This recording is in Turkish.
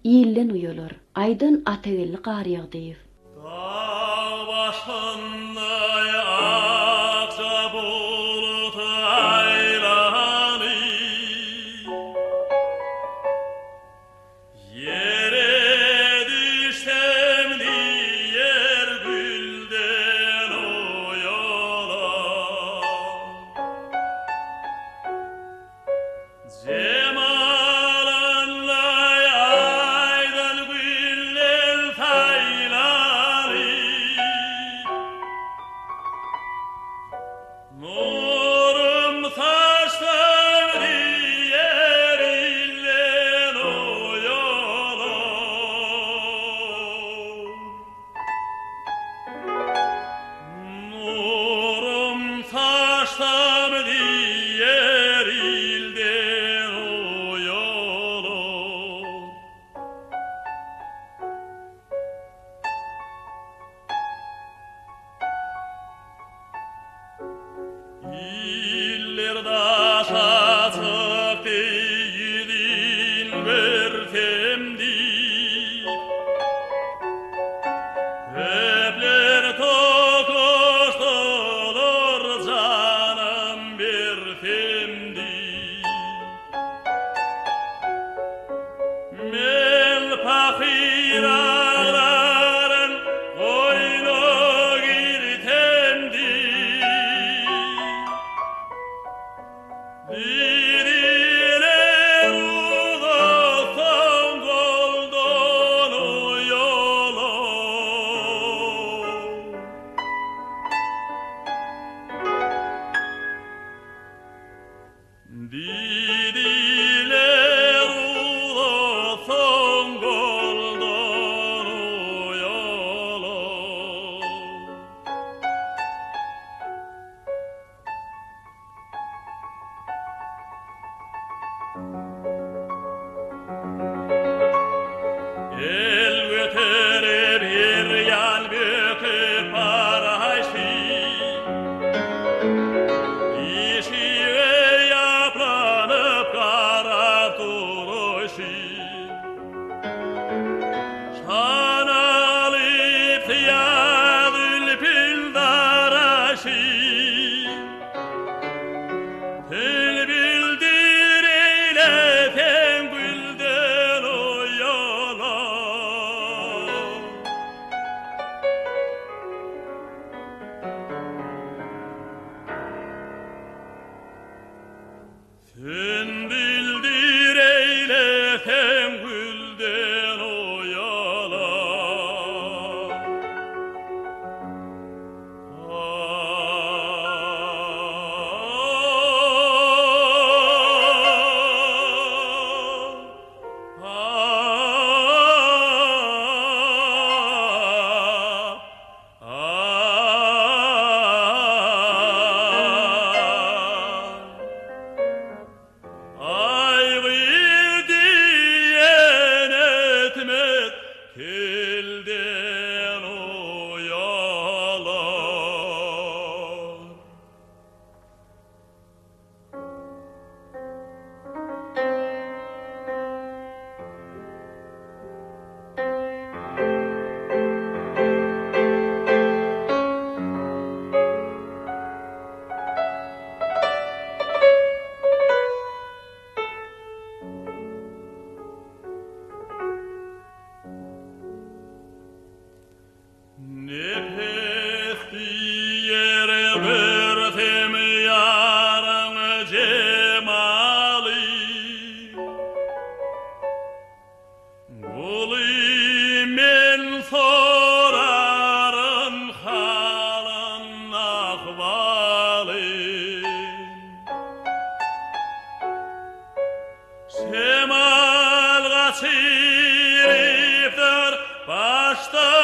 iyillen uyalar. Aydın ategelli qar ýagdyr. Dağ başınday akça bulut aylany, yere düşsem diyer gülden oyalar. Cemalınla aydın güller taylary, nurum saçlar diyer illen oyalar. Nurum saçlar diyer ilden oyalar. İller daşa çıktı yedin vertemdi, öpler tokuştular canım bertemdi. Mel fakir ağların koynu girtemdi, diriler uzaktan goldan uyalar. Didiler uzaktan goldan uyalar. El götürüp her yan böküp paraşy, işiğe yaplanıp kara turuşy. Şan alıp yadül pildaraşy, tül bildir eyleten gülden oyalar. Sen bildir eyleten gülden oyalar. Ay diyen etmet kilden oyalar. Nefes yere vertem yarın cemali, Uli men sorarın halın ahvali. Cemal gaçiripdir başta